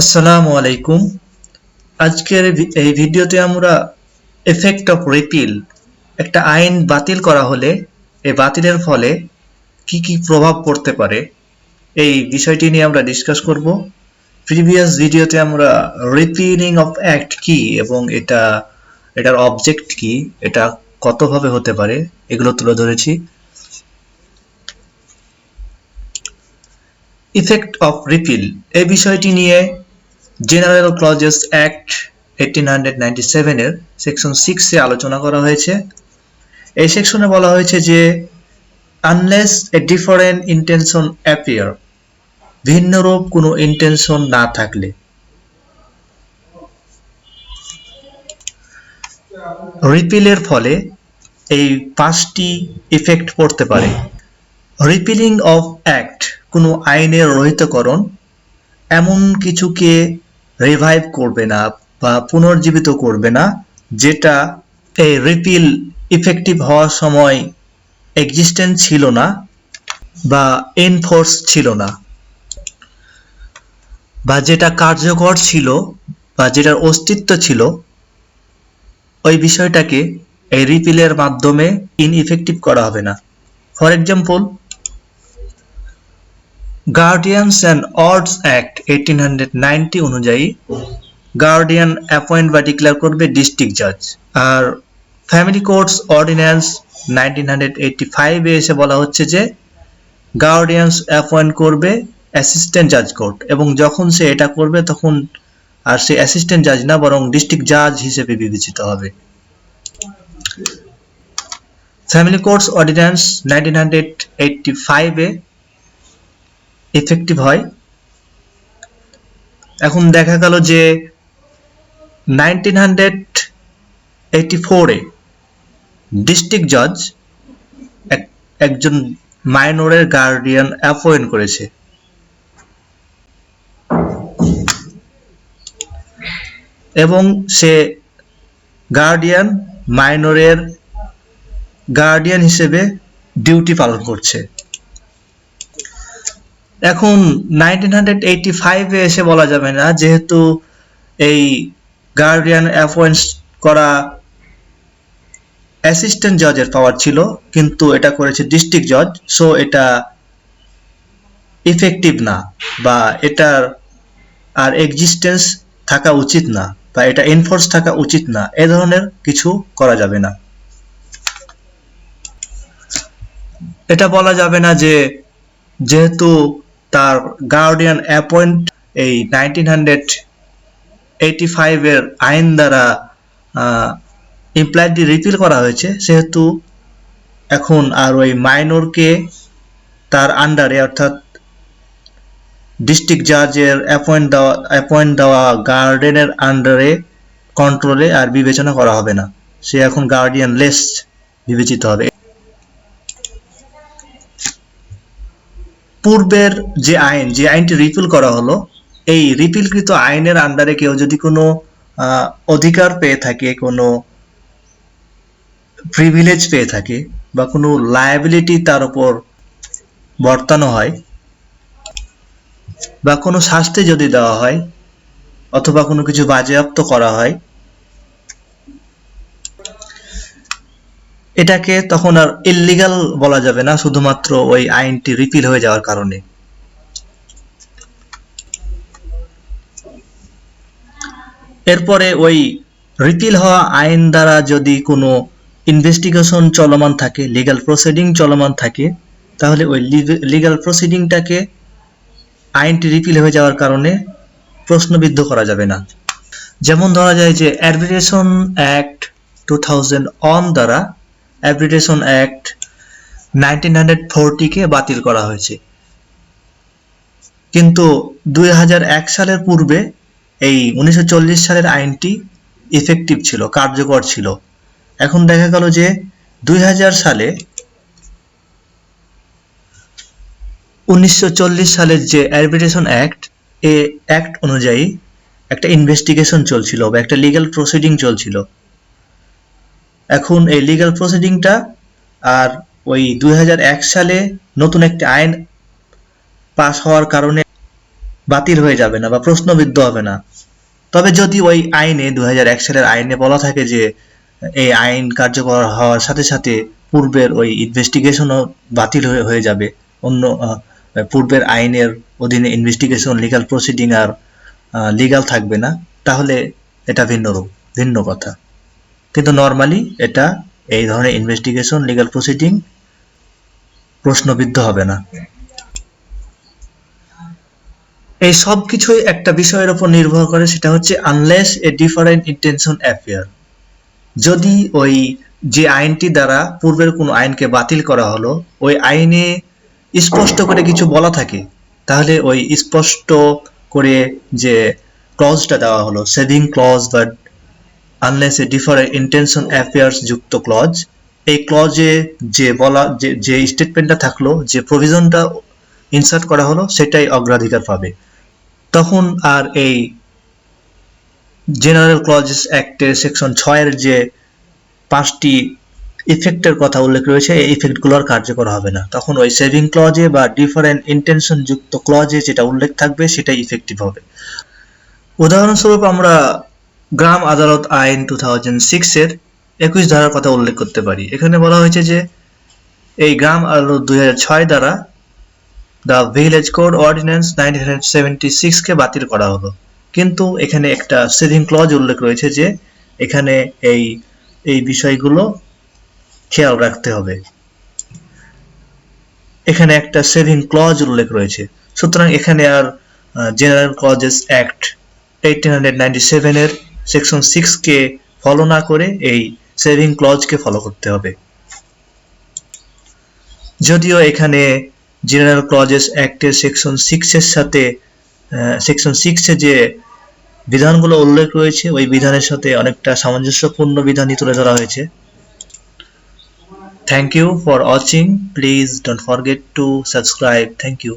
আসসালামু আলাইকুম। আজকের এই ভিডিওতে আমরা এফেক্ট অফ রিপিল, একটা আইন বাতিল করা হলে এই বাতিলের ফলে কি কি প্রভাব পড়তে পারে এই বিষয়টি নিয়ে আমরা ডিসকাস করব। প্রিভিয়াস ভিডিওতে আমরা রিপিলিং অফ অ্যাক্ট কি এবং এটার অবজেক্ট কি, এটা কতভাবে হতে পারে এগুলো তুলে ধরেছি। ইফেক্ট অফ রিপিল এই বিষয়টি নিয়ে জেনারেল ক্লজেস অ্যাক্ট 1897 এর সেকশন 6 এ আলোচনা করা হয়েছে। এই সেকশনে বলা হয়েছে যে unless a different intention appear, ভিন্নরূপ কোনো ইন্টেনশন না থাকলে, রিপিলের ফলে এই 5টি ইফেক্ট পড়তে পারে। রিপিলিং অফ অ্যাক্ট কোনো আইনের রহিতকরণ এমন কিছুকে রিভাইভ করবে না বা পুনর্জীবিত করবে না যেটা এই রিপিল ইফেক্টিভ হওয়ার সময় এক্সিস্টেন্স ছিল না বা এনফোর্স ছিল না, বা যেটা কার্যকর ছিল বা যেটার অস্তিত্ব ছিল ওই বিষয়টাকে এই রিপিলের মাধ্যমে ইনইফেক্টিভ করা হবে না। For example, guardians and অর্ডস act 1890 অনুযায়ী গার্ডিয়ান অ্যাপয়েন্ট বা ডিক্লেয়ার করবে ডিস্ট্রিক্ট জাজ। আর ফ্যামিলি কোর্টস অর্ডিন্যান্স 1985 এ এসে বলা হচ্ছে যে গার্ডিয়ানস অ্যাপয়েন্ট করবে অ্যাসিস্ট্যান্ট জাজ কোর্ট, এবং যখন সে এটা করবে তখন আর সে অ্যাসিস্ট্যান্ট জাজ না বরং ডিস্ট্রিক্ট জাজ হিসেবে বিবেচিত হবে। ফ্যামিলি কোর্টস অর্ডিন্যান্স 1985 এ ইফেক্টিভ হয়। এখন দেখা গেল যে 1984 এ ডিস্ট্রিক্ট জাজ একজন মাইনরের গার্ডিয়ান অ্যাপয়েন্ট করেছে, এবং সে গার্ডিয়ান মাইনরের গার্ডিয়ান হিসেবে ডিউটি পালন করছে। এখন 1985 এ এসে বলা যাবে না যেহেতু এই গার্ডিয়ান অ্যাপয়েন্ট করা অ্যাসিস্ট্যান্ট জাজের পাওয়ার ছিল কিন্তু এটা করেছে ডিস্ট্রিক্ট জজ, সো এটা ইফেক্টিভ না বা এটার আর এক্সিস্টেন্স থাকা উচিত না বা এটা এনফোর্স থাকা উচিত না, এ ধরনের কিছু করা যাবে না। এটা বলা যাবে না যে যেহেতু তার গার্ডিয়ান অ্যাপয়েন্ট এই 1985 এর আইন দ্বারা ইমপ্লাইডলি রিপিল করা হয়েছে, সেহেতু এখন আর ওই মাইনরকে তার আন্ডারে অর্থাৎ ডিস্ট্রিক্ট জাজের অ্যাপয়েন্ট দেওয়া গার্ডিয়ানের আন্ডারে কন্ট্রোলে আর বিবেচনা করা হবে না, সে এখন গার্ডিয়ান লেস বিবেচিত হবে। পূর্বের যে আইনটি রিপিল করা হলো, এই রিপিলকৃত আইনের আন্ডারে কেউ যদি কোনো অধিকার পেয়ে থাকে, কোনো প্রিভিলেজ পেয়ে থাকে বা কোনো লায়াবিলিটি তার উপর বর্তানো হয় বা কোনো শাস্তি যদি দেওয়া হয় অথবা কোনো কিছু বাজেয়াপ্ত করা হয়, এটাকে তখন আর ইল্লিগাল বলা যাবে না শুধুমাত্র ওই আইনটি রিপিল হয়ে যাওয়ার কারণে। এরপরে ওই রিপিল হওয়া আইন দ্বারা যদি কোনো ইনভেস্টিগেশন চলমান থাকে, লিগ্যাল প্রসিডিং চলমান থাকে, তাহলে ওই লিগ্যাল প্রসিডিংটাকে আইনটি রিপিল হয়ে যাওয়ার কারণে প্রশ্নবিদ্ধ করা যাবে না। যেমন ধরা যায় যে আরবিট্রেশন অ্যাক্ট 2001 দ্বারা আরবিট্রেশন অ্যাক্ট 1940 কে বাতিল করা হয়েছে, কিন্তু 2001 সালের পূর্বে এই 1940 সালের আইনটি ইফেক্টিভ ছিল, কার্যকর ছিল। এখন দেখা গেল যে 2000 সালে 1940 সালের যে আরবিট্রেশন অ্যাক্ট, এই অ্যাক্ট অনুযায়ী একটা ইনভেস্টিগেশন চলছিল বা একটা লিগ্যাল প্রসিডিং চলছিল। এখন এই লিগ্যাল প্রসিডিংটা আর ওই 2001 সালে নতুন একটি আইন পাস হওয়ার কারণে বাতিল হয়ে যাবে না বা প্রশ্নবিদ্ধ হবে না। তবে যদি ওই আইনে 2001 সালের আইনে বলা থাকে যে এই আইন কার্যকর হওয়ার সাথে সাথে পূর্বের ওই ইনভেস্টিগেশনও বাতিল হয়ে যাবে, অন্য পূর্বের আইনের অধীনে ইনভেস্টিগেশন লিগ্যাল প্রসিডিং আর লিগ্যাল থাকবে না, তাহলে এটা ভিন্ন কথা। কিন্তু নর্মালি এটা এই ধরনের ইনভেস্টিগেশন লিগ্যাল প্রসিডিং প্রশ্নবিদ্ধ হবে না। এই সব কিছুই একটা বিষয়ের উপর নির্ভর করে, সেটা হচ্ছে unless a different intention appear. যদি ওই যে আইনটি দ্বারা পূর্বের কোনো আইনকে বাতিল করা হলো ওই আইনে স্পষ্ট করে কিছু বলা থাকে, তাহলে ওই স্পষ্ট করে যে ক্লজটা দেওয়া হলো সেভিং ক্লজ বা unless a different intention appears যুক্ত ক্লজ, এই ক্লজে যে বলা যে স্টেটমেন্টটা থাকলো, যে প্রভিশনটা ইনসার্ট করা হলো, সেটাই অগ্রাধিকার পাবে। তখন আর এই জেনারেল ক্লজেস অ্যাক্টের সেকশন 6 এর যে 5টি ইফেক্টের কথা উল্লেখ রয়েছে, এই ইফেক্টগুলো আর কার্যকর হবে না। তখন ওই সেভিং ক্লজে বা ডিফারেন্ট ইন্টেনশন যুক্ত ক্লজে যেটা উল্লেখ থাকবে সেটাই ইফেক্টিভ হবে। উদাহরণস্বরূপ আমরা গ্রাম আদালত আইন 2006 এর 21 ধারার কথা উল্লেখ করতে পারি। এখানে বলা হয়েছে যে এই গ্রাম আদালত 2006 দ্বারা দ্য ভিলেজ কোড অর্ডিন্যান্স 1976 কে বাতিল করা হলো, কিন্তু এখানে একটা সেভিং ক্লজ উল্লেখ রয়েছে যে এখানে এই বিষয়গুলো খেয়াল রাখতে হবে। এখানে একটা সেভিং ক্লজ উল্লেখ রয়েছে, সুতরাং এখানে আর জেনারেল ক্লজেস অ্যাক্ট 1897 এর সেকশন 6 কে ফলো না করে এই সেভিং ক্লজকে ফলো করতে হবে। যদিও এখানে জেনারেল ক্লজেস অ্যাক্টের সেকশন 6 এর সাথে সেকশন 6 এ যে বিধানগুলো উল্লেখ রয়েছে ওই বিধানের সাথে অনেকটা সামঞ্জস্যপূর্ণ বিধানই তুলে ধরা হয়েছে। Thank you for watching. Please don't forget to subscribe. Thank you.